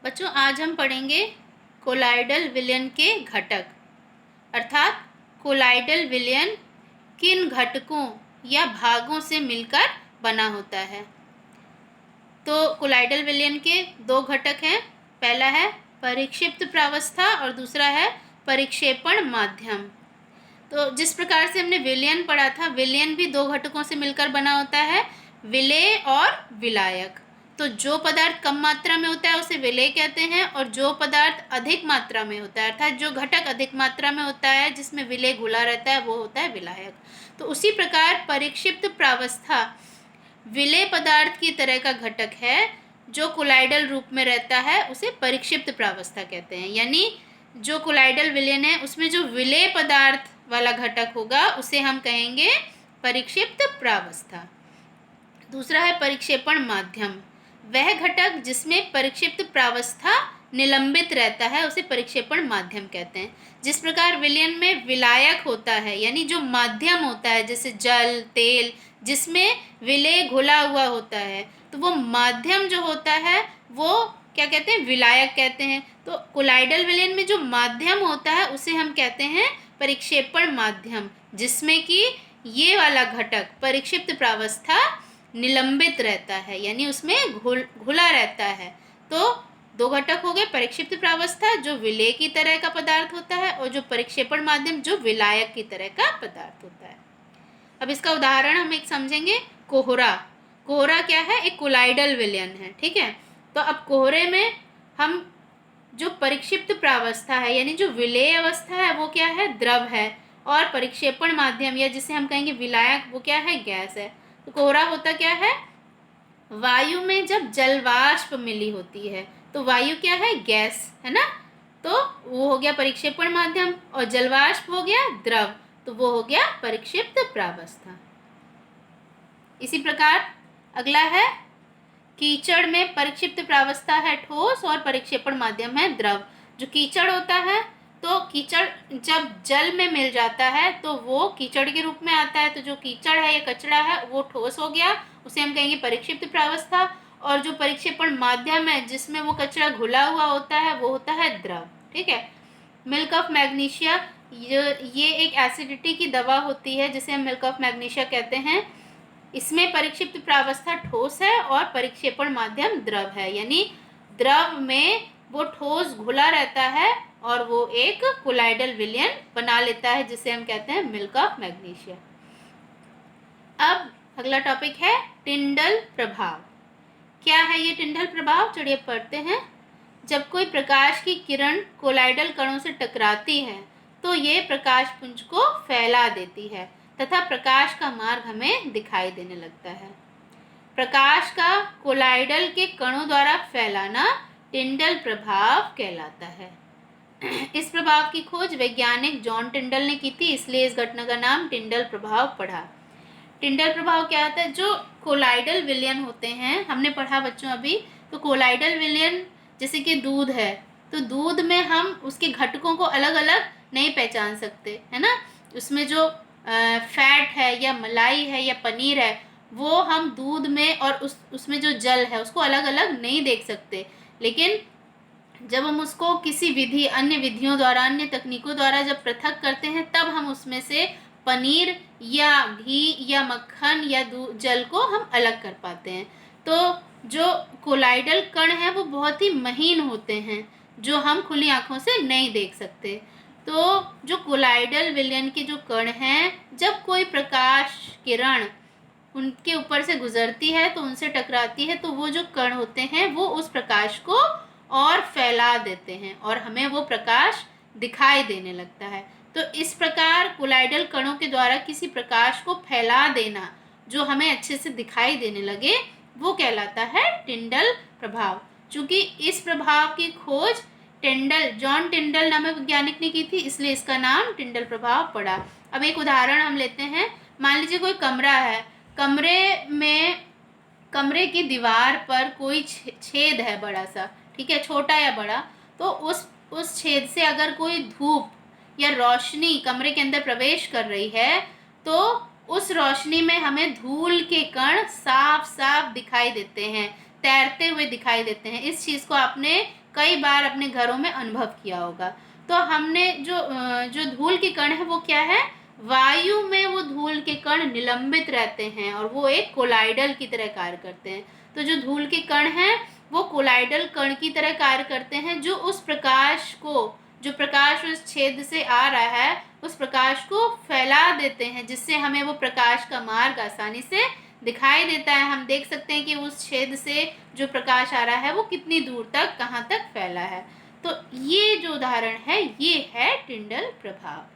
बच्चों, आज हम पढ़ेंगे कोलाइडल विलयन के घटक, अर्थात कोलाइडल विलयन किन घटकों या भागों से मिलकर बना होता है। तो कोलाइडल विलयन के दो घटक हैं। पहला है परिक्षिप्त प्रावस्था और दूसरा है परिक्षेपण माध्यम। तो जिस प्रकार से हमने विलयन पढ़ा था, विलयन भी दो घटकों से मिलकर बना होता है, विलेय और विलायक। तो जो पदार्थ कम मात्रा में होता है उसे विलेय कहते हैं, और जो पदार्थ अधिक मात्रा में होता है, अर्थात जो घटक अधिक मात्रा में होता है जिसमें विलेय घुला रहता है, वो होता है विलायक। तो उसी प्रकार परिक्षिप्त प्रावस्था विलेय पदार्थ की तरह का घटक है जो कोलाइडल रूप में रहता है, उसे परिक्षिप्त प्रावस्था कहते हैं। यानी जो कोलाइडल विलयन है उसमें जो विलेय पदार्थ वाला घटक होगा उसे हम कहेंगे परिक्षिप्त प्रावस्था। दूसरा है परिक्षेपण माध्यम। वह घटक जिसमें परिक्षिप्त प्रावस्था निलंबित रहता है उसे परिक्षेपण माध्यम कहते हैं। जिस प्रकार विलयन में विलायक होता है, यानी जो माध्यम होता है जैसे जल, तेल, जिसमें विलेय घुला हुआ होता है, तो वो माध्यम जो होता है वो क्या कहते हैं, विलायक कहते हैं। तो कोलाइडल विलयन में जो माध्यम होता है उसे हम कहते हैं परिक्षेपण माध्यम, जिसमें कि ये वाला घटक परिक्षिप्त प्रावस्था निलंबित रहता है, यानी उसमें घुला रहता है। तो दो घटक हो गए, परिक्षिप्त प्रावस्था जो विलेय की तरह का पदार्थ होता है, और जो परिक्षेपण माध्यम जो विलायक की तरह का पदार्थ होता है। अब इसका उदाहरण हम एक समझेंगे, कोहरा। कोहरा क्या है, एक कोलाइडल विलयन है, ठीक है। तो अब कोहरे में हम जो परिक्षिप्त प्रावस्था है, यानी जो विलेय अवस्था है, वो क्या है, द्रव है, और परिक्षेपण माध्यम या जिसे हम कहेंगे विलायक, वो क्या है, गैस है। तो कोहरा होता क्या है, वायु में जब जलवाष्प मिली होती है तो वायु क्या है, गैस है ना, तो वो हो गया परिक्षेपण माध्यम, और जलवाष्प हो गया द्रव, तो वो हो गया परिक्षिप्त प्रावस्था। इसी प्रकार अगला है कीचड़ में परिक्षिप्त प्रावस्था है ठोस और परिक्षेपण माध्यम है द्रव। जो कीचड़ होता है, तो कीचड़ जब जल में मिल जाता है तो वो कीचड़ के रूप में आता है। तो जो कीचड़ है या कचड़ा है वो ठोस हो गया, उसे हम कहेंगे परिक्षिप्त प्रावस्था। और जो परिक्षेपण माध्यम है जिसमें वो कचरा घुला हुआ होता है वो होता है द्रव, ठीक है। मिल्क ऑफ मैग्नीशिया, ये एक एसिडिटी की दवा होती है जिसे हम मिल्क ऑफ मैग्नीशिया कहते हैं। इसमें परिक्षिप्त प्रावस्था ठोस है और परिक्षेपण माध्यम द्रव है, यानी द्रव में वो ठोस घुला रहता है और वो एक कोलाइडल विलयन बना लेता है जिसे हम कहते हैं मिल्क ऑफ मैग्नीशिया। अब अगला टॉपिक है टिंडल प्रभाव। क्या है ये टिंडल प्रभाव, चलिए पढ़ते हैं। जब कोई प्रकाश की किरण कोलाइडल कणों से टकराती है तो ये प्रकाश पुंज को फैला देती है तथा प्रकाश का मार्ग हमें दिखाई देने लगता है। प्रकाश का कोलाइडल के कणों द्वारा फैलाना टिंडल प्रभाव कहलाता है। इस प्रभाव की खोज वैज्ञानिक जॉन टिंडल ने की थी, इसलिए इस घटना का नाम टिंडल प्रभाव पड़ा। टिंडल प्रभाव क्या होता है, जो कोलाइडल विलयन होते हैं, हमने पढ़ा बच्चों अभी, तो कोलाइडल विलयन जैसे कि दूध है, तो दूध में हम उसके घटकों को अलग अलग नहीं पहचान सकते, है ना। उसमें जो फैट है या मलाई है या पनीर है, वो हम दूध में और उसमें जो जल है उसको अलग अलग नहीं देख सकते। लेकिन जब हम उसको किसी विधि, अन्य विधियों द्वारा, अन्य तकनीकों द्वारा जब पृथक करते हैं, तब हम उसमें से पनीर या घी या मक्खन या जल को हम अलग कर पाते हैं। तो जो कोलाइडल कण है वो बहुत ही महीन होते हैं, जो हम खुली आंखों से नहीं देख सकते। तो जो कोलाइडल विलयन के जो कण हैं, जब कोई प्रकाश किरण उनके ऊपर से गुजरती है तो उनसे टकराती है, तो वो जो कण होते हैं वो उस प्रकाश को और फैला देते हैं और हमें वो प्रकाश दिखाई देने लगता है। तो इस प्रकार कोलाइडल कणों के द्वारा किसी प्रकाश को फैला देना जो हमें अच्छे से दिखाई देने लगे, वो कहलाता है टिंडल प्रभाव। चूंकि इस प्रभाव की खोज जॉन टिंडल नामक वैज्ञानिक ने की थी, इसलिए इसका नाम टिंडल प्रभाव पड़ा। अब एक उदाहरण हम लेते हैं। मान लीजिए कोई कमरा है, कमरे की दीवार पर कोई छेद है बड़ा सा, ठीक है, छोटा या बड़ा, तो उस छेद से अगर कोई धूप या रोशनी कमरे के अंदर प्रवेश कर रही है तो उस रोशनी में हमें धूल के कण साफ साफ दिखाई देते हैं, तैरते हुए दिखाई देते हैं। इस चीज़ को आपने कई बार अपने घरों में अनुभव किया होगा। तो हमने जो धूल के कण है वो क्या है, वायु में वो धूल के कण निलंबित रहते हैं और वो एक कोलाइडल की तरह कार्य करते हैं। तो जो धूल के कण हैं वो कोलाइडल कण की तरह कार्य करते हैं, जो उस प्रकाश को, जो प्रकाश उस छेद से आ रहा है उस प्रकाश को फैला देते हैं, जिससे हमें वो प्रकाश का मार्ग आसानी से दिखाई देता है। हम देख सकते हैं कि उस छेद से जो प्रकाश आ रहा है वो कितनी दूर तक, कहाँ तक फैला है। तो ये जो उदाहरण है ये है टिंडल प्रभाव।